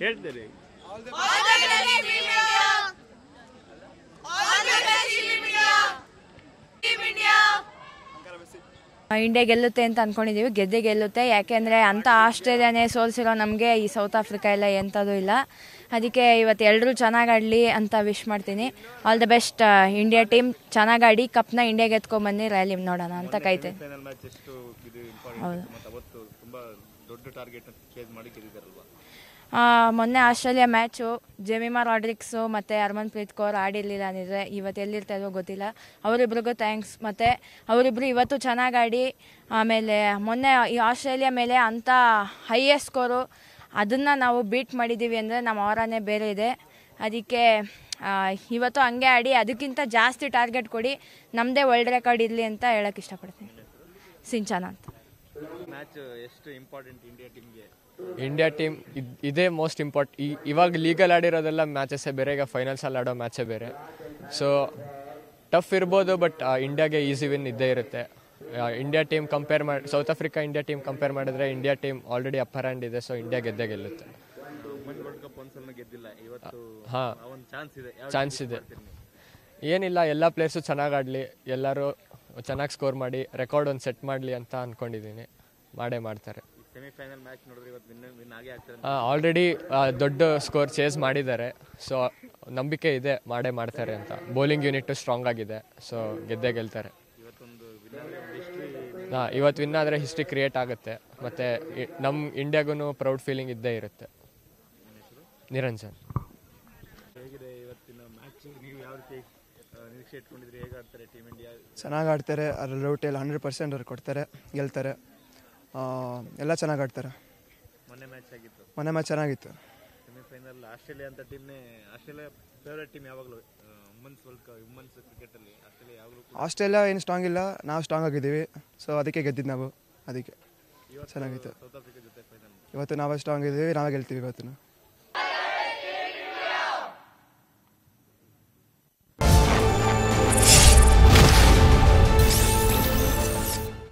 ಹೇಳ್ತೀರಿ? ಇಂಡಿಯಾ ಗೆಲ್ಲುತ್ತೆ ಅಂತ ಅಂದ್ಕೊಂಡಿದ್ದೀವಿ. ಗೆಲ್ಲುತ್ತೆ. ಯಾಕೆಂದರೆ ಅಂಥ ಆಸ್ಟ್ರೇಲಿಯಾನೇ ಸೋಲಿಸಿರೋ ನಮಗೆ ಈ ಸೌತ್ ಆಫ್ರಿಕಾ ಎಲ್ಲ ಎಂಥದ್ದು ಇಲ್ಲ. ಅದಕ್ಕೆ ಇವತ್ತು ಎಲ್ಲರೂ ಚೆನ್ನಾಗಿ ಆಡಲಿ ಅಂತ ವಿಶ್ ಮಾಡ್ತೀನಿ. All the best India team. ಚೆನ್ನಾಗಿ ಆಡಿ ಕಪ್ನ ಇಂಡಿಯಾಗೆ ಎತ್ಕೊಂಡ್ಬನ್ನಿ, ರ್ಯಾಲಿ ನೋಡೋಣ ಅಂತ ಕಾಯ್ತೇನೆ. ಹೌದು. ಮೊನ್ನೆ ಆಸ್ಟ್ರೇಲಿಯಾ ಮ್ಯಾಚು ಜೆಮಿಮಾ ರಾಡ್ರಿಕ್ಸು ಮತ್ತು ಹರ್ಮನ್ಪ್ರೀತ್ ಕೌರ್ ಆಡಿರಲಿಲ್ಲ ಅಂದರೆ ಇವತ್ತು ಎಲ್ಲಿರ್ತಾ ಇದ್ವೋ ಗೊತ್ತಿಲ್ಲ. ಅವರಿಬ್ರಿಗೂ ಥ್ಯಾಂಕ್ಸ್. ಮತ್ತು ಅವರಿಬ್ಬರು ಇವತ್ತು ಚೆನ್ನಾಗಿ ಆಡಿ ಆಮೇಲೆ ಮೊನ್ನೆ ಈ ಆಸ್ಟ್ರೇಲಿಯಾ ಮೇಲೆ ಅಂಥ ಹೈಯೆಸ್ಟ್ ಸ್ಕೋರು ಅದನ್ನು ನಾವು ಬೀಟ್ ಮಾಡಿದ್ದೀವಿ ಅಂದರೆ ನಮ್ಮ ಅವರನೇ ಬೇರೆ ಇದೆ. ಅದಕ್ಕೆ ಇವತ್ತು ಹಂಗೆ ಆಡಿ ಅದಕ್ಕಿಂತ ಜಾಸ್ತಿ ಟಾರ್ಗೆಟ್ ಕೊಡಿ, ನಮ್ಮದೇ ವರ್ಲ್ಡ್ ರೆಕಾರ್ಡ್ ಇರಲಿ ಅಂತ ಹೇಳೋಕ್ಕೆ ಇಷ್ಟಪಡ್ತೀನಿ. ಸಿಂಚನ ಅಂತ. ಇಂಡಿಯಾ ಟೀಮ್ ಇದೇ ಮೋಸ್ಟ್ ಇವಾಗ ಲೀಗಲ್ ಆಡಿರೋದೆಲ್ಲ ಮ್ಯಾಚಸ್ಸೇ ಬೇರೆ, ಈಗ ಫೈನಲ್ಸಲ್ಲಿ ಆಡೋ ಮ್ಯಾಚೇ ಬೇರೆ. ಸೊ ಟಫ್ ಇರ್ಬೋದು, ಬಟ್ ಇಂಡಿಯಾಗೆ ಈಸಿ ವಿನ್ ಇದ್ದೇ ಇರುತ್ತೆ. India team South Africa India team compare ಮಾಡಿದ್ರೆ India team already upper hand ಇದೆ. ಸೊ ಇಂಡಿಯಾ ಗೆಲ್ಲುತ್ತೆ. ಹಾಂ, ಚಾನ್ಸ್ ಇದೆ. ಏನಿಲ್ಲ, ಎಲ್ಲ ಪ್ಲೇಯರ್ಸು ಚೆನ್ನಾಗಿ ಆಡಲಿ, ಎಲ್ಲರೂ ಚೆನ್ನಾಗಿ ಸ್ಕೋರ್ ಮಾಡಿ ರೆಕಾರ್ಡ್ ಒಂದು ಸೆಟ್ ಮಾಡಲಿ ಅಂತ ಅಂದ್ಕೊಂಡಿದ್ದೀನಿ. ಮಾಡ್ತಾರೆ. ಆಲ್ರೆಡಿ ದೊಡ್ಡ ಸ್ಕೋರ್ ಚೇಸ್ ಮಾಡಿದ್ದಾರೆ. ಸೊ ನಂಬಿಕೆ ಇದೆ ಮಾಡ್ತಾರೆ ಅಂತ. ಬೌಲಿಂಗ್ ಯೂನಿಟ್ ಸ್ಟ್ರಾಂಗ್ ಆಗಿದೆ. ಸೊ ಗೆಲ್ತಾರೆ. ಇವತ್ತು ವಿನ್ ಆದರೆ ಹಿಸ್ಟ್ರಿ ಕ್ರಿಯೇಟ್ ಆಗುತ್ತೆ. ಮತ್ತು ನಮ್ಮ ಇಂಡಿಯಾಗೂ ಪ್ರೌಡ್ ಫೀಲಿಂಗ್ ಇದ್ದೇ ಇರುತ್ತೆ. ನಿರಂಜನ್. ಚೆನ್ನಾಗಿ ಆಡ್ತಾರೆ. ಅದರಲ್ಲಿ ಔಟಲ್ಲಿ 100% ಅವ್ರು ಕೊಡ್ತಾರೆ, ಗೆಲ್ತಾರೆ. ಎಲ್ಲ ಚೆನ್ನಾಗಿ ಆಡ್ತಾರೆ. ಮೊನ್ನೆ ಮ್ಯಾಚ್ ಚೆನ್ನಾಗಿತ್ತು. ಸೆಮಿಫೈನಲ್ ಆಸ್ಟ್ರೇಲಿಯಾ ಅಂತ ಟೀಮ್ನೇ. ಆಸ್ಟ್ರೇಲಿಯಾ ಫೇವರೇಟ್ ಟೀಮ್ ಯಾವಾಗಲೂ ವುಮೆನ್ಸ್ ಕ್ರಿಕೆಟಲ್ಲಿ ಆಸ್ಟ್ರೇಲಿಯಾ ಏನು ಸ್ಟ್ರಾಂಗ್ ಇಲ್ಲ, ನಾವು ಸ್ಟ್ರಾಂಗ್ ಆಗಿದ್ದೀವಿ. ಸೊ ಅದಕ್ಕೆ ಗೆದ್ದಿದ್ದು ನಾವು. ಅದಕ್ಕೆ ಚೆನ್ನಾಗಿತ್ತು. ಸೌತ್ ಆಫ್ರಿಕಾ ಜೊತೆ ಫೈನಲ್. ಇವತ್ತು ನಾವೇ ಸ್ಟ್ರಾಂಗ್ ಇದ್ದೀವಿ, ನಾವೇ ಗೆಲ್ತೀವಿ ಇವತ್ತು.